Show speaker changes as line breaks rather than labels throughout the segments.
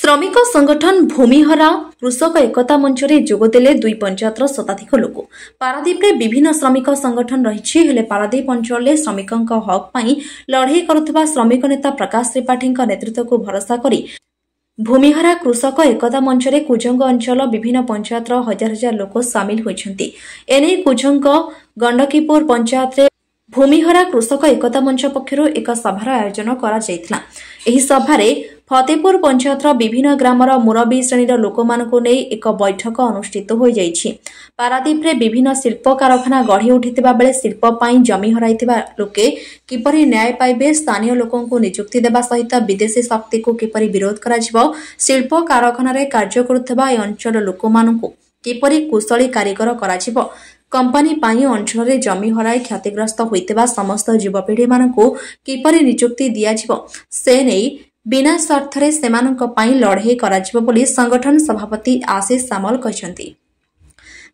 श्रमिक संगठन भूमिहरा कृषक एकता मंचरे जोगदेले दुई पंचायतर शताधिक लोक पारादीपे विभिन्न श्रमिक संगठन रही हेले पारादीप अंचल श्रमिकों हक पाई लड़े करुवा श्रमिक नेता प्रकाश त्रिपाठी नेतृत्व को भरोसा करी भूमिहरा कृषक एकता मंचरे कुजंग अंचल विभिन्न पंचायतर हजार हजार लोक सामिल होती। एने कुजंग गंडकीपुर पंचायत भूमिहरा कृषक एकता मंच पक्षर एक सभार आयोजन करा जायतिला। एही सभारे फतेपुर पंचायतर विभिन्न ग्रामर मुरबी श्रेणीर लोक मानकु नै एक बैठक अनुष्ठित हो जाइछि। पारादीप रे विभिन्न शिल्प कारखाना गढ़ी उठिथिबा बेले शिल्प पाई जमी हराइथिबा लोके किपरि न्याय पाइबे, स्थानीय लोकंकु नियुक्ति देबा सहित विदेशी शक्ति को किपरि विरोध कराजिबो, शिल्प कारखाना रे कार्य करुथिबा ए अंचल लोक मानकु किपरि कुशली कारीगर कराजिबो, कंपनी पाई अंचल रे जमी हराई क्षतिग्रस्त होइतिबा समस्त युवपीढ़ी मानकु किपरि नियुक्ति दियाजिबो से नै बिना स्वार्थरे सेमानंक पाई लड़े कराजिबो बोली संगठन सभापति आशीष सामल कहछन्ती।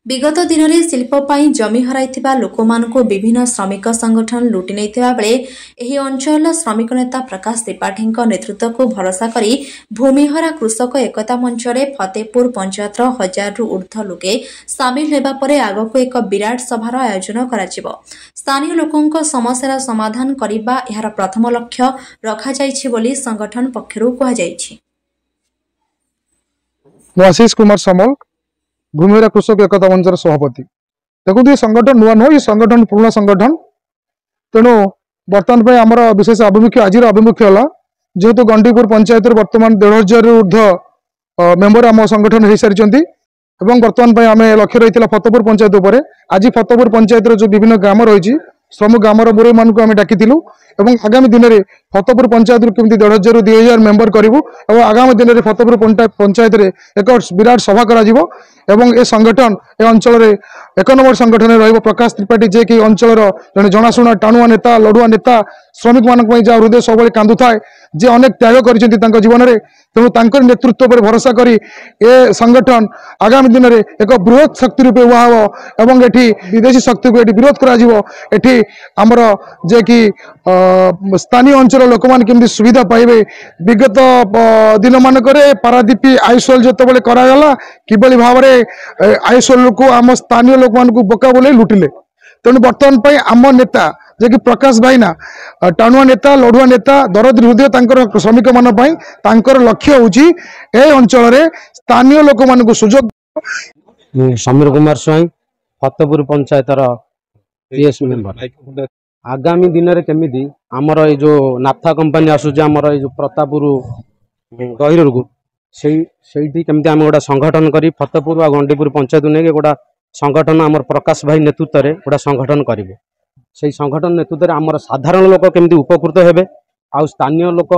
विगत दिन में शिल्प पाई जमी हराइथिबा लोकमानकु विभिन्न श्रमिक संगठन लुटि नैथिबा बेले एही अंचल श्रमिक नेता प्रकाश त्रिपाठी नेतृत्व को भरोसा करी भूमिहरा कृषक एकता मंचरे फतेपुर पंचायतर हजार रु ऊर्ध्व लोके सामिल हेबा परे आगको एक विराट सभार आयोजन कराजिबो। स्थानीय लोकंक समस्यार समाधान करिबा एहार प्रथम लक्ष्य रखा जाइछि बोली संगठन पक्षरु कहा जाइछि।
आशीष कुमार सामल भूमिहरा कृषक एकता मंचर सभापति। देखो ये संगठन नुआ नुह, ये संगठन पुराना संगठन, तेणु बर्तमान पे आमर विशेष आभिमुख्य आज आभिमुख्य है जेहेतु गंडीपुर पंचायत बर्तमान 1500 ऊर्ध्व मेंबर आम संगठन हो सारी बर्तमान पे आम लक्ष्य रही फतेपुर पंचायत उपर। आज फतेपुर पंचायत जो विभिन्न ग्राम रही श्रम ग्रामर मुरई मान को डाकी एवं आगामी दिन में फतेपुर पंचायत केमती 1500 ରୁ 2000 मेंबर करूँ और आगामी दिन में फतेपुर पंचायत एक विराट सभा करा एवं ए संगठन ए अंचल एक नंबर संगठन रही प्रकाश त्रिपाठी जे कि अंचल जड़े जनाशुना टाणुआ नेता लड़ुआ नेता श्रमिक मान हृदय सब कांदु थाए जे अनेक त्याग कर जीवन में। तेणु तांकर नेतृत्व पर भरोसा करी ए संगठन आगामी दिन में एक बृहत शक्ति रूपे उहा एवं एठी विदेशी शक्ति को एठी विरोध करा एठी आमर जे कि स्थानीय अंचल लोक मान केमती सुविधा पाइबे। विगत दिन मानक पारादीप आईएसएल जो करागला किभली भाव में आईएसएल को आम स्थानीय लोक मान बोका बोले लुटिले। तेणु बर्तमान आम नेता जे कि प्रकाश भाईना टाणुआ नेता लड़ुआ नेता दरदी हृदय श्रमिक मान लक्ष्य होची ए अंचल रे स्थानीय लोक मान सुजोग।
समीर कुमार स्वाई फतेपुर पंचायतर पीएस मेंबर। आगामी दिन में केमिति आमर ये जो नाफ्था कंपनी आसुचे आमर ये प्रतापुर गहिर को से केमिति आम गोटा संगठन करी फतेपुर आ गंडीपुर पंचायत नहीं गोटा संगठन आमर प्रकाश भाई नेतृत्व में गोटा संगठन करेंगे। से संगठन नेतृत्व में आमर साधारण लोक केमिति उपकृत हेबे, आउ स्थानीय लोक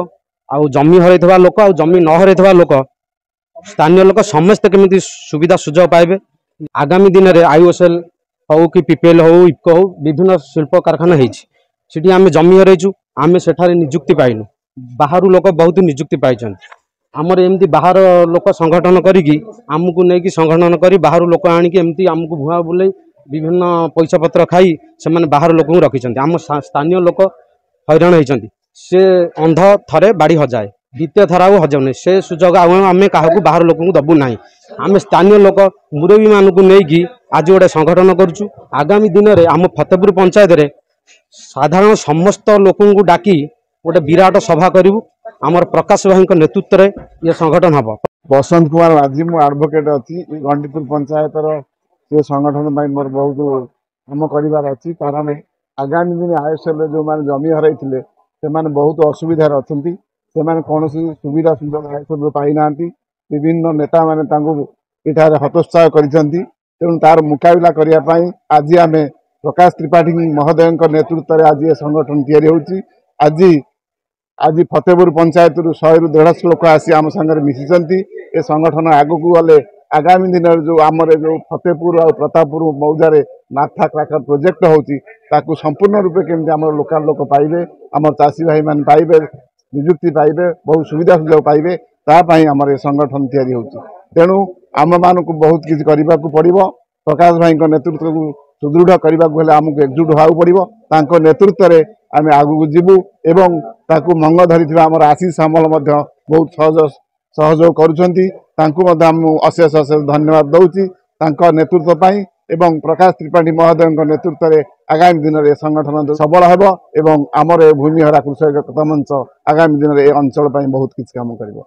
आउ जमी हरैथबा लोक आउ जमी न हरैथबा लोक स्थानीय लोक समस्त केमिति सुविधा सुजोग पाइबे। आगामी दिन में आईओएसएल हो कि पीपीएल हो इफको हो विभिन्न शिल्प कारखाना होती आम जमी हरैचु आम सेठारे नियुक्ति पाइनु, बाहर लोक बहुत नियुक्ति पाई आमर एमती बाहर लोक संगठन करी आमको नहीं संगठन करी बाहर लोक आनिकी एमती आमको भुआ बुले विभिन्न पैसा पत्र खाई से बाहर लोक रखी आम स्थानीय लोक हैरान होती से अंध थरे बाड़ी हजाए द्वितीय थर आउ हजाऊ नहीं से सुजोग आम क्या बाहर लोक दबू ना। आम स्थानीय लोक मुरबी मान को लेकिन आज गोटे संगठन करुचु। आगामी दिन में आम फतेपुर पंचायत रे साधारण समस्त लोक डाकी गोटे विराट सभा करूँ आमर प्रकाश भाई नेतृत्व में ये संगठन हम।
बसंत कुमार माझी मु एडवोकेट अच्छी गंडीपुर पंचायत से संगठन मोर बहुत काम कर अच्छी कारण आगामी दिन आईएसएल जो मैंने जमी हर से बहुत असुविधा अच्छा से कौन सुविधा सुजोग आईएसएल पाई ना। विभिन्न नेता मैंने हतोत्साह कर तेणु तार मुकाबला करने आज आम प्रकाश त्रिपाठी महोदय नेतृत्व में आज ये संगठन या आज फतेपुर पंचायत 100 ରୁ 150 लोक आसी आम सागर मिशिंट ए संगठन आगू गले आगामी दिन जो आमर जो फतेपुर और प्रतापपुर मौजार नाफ्था क्राकर प्रोजेक्ट होची ताकू संपूर्ण रूपे केमती आम लोकाल लोक पाइबे, आम चाषी भाई मान पाइबे, नियुक्ति पाइबे, बहुत सुविधा सुजोग पाइबे तापाई आमर ये संगठन तैयारी होची। तेणु आम मान को बहुत किसी करने को पड़ो। प्रकाश भाई नेतृत्व को सुदृढ़ करने को आमको एकजुट होगा पड़ो। नेतृत्व में आम आगू जीवु एवं ताकू मंग धरी आमर आशीष सामल बहुत सहज सहयोग करुछन्ति तांकु मध्ये हम अशेष अशेष धन्यवाद दउछि तांको नेतृत्व पाई एवं प्रकाश त्रिपाठी महोदय नेतृत्व में आगामी दिन में संगठन सबल हेबो एवं आमर भूमिहरा कृषक एकता मंच आगामी दिन में अंचल बहुत किछ काम करिवो।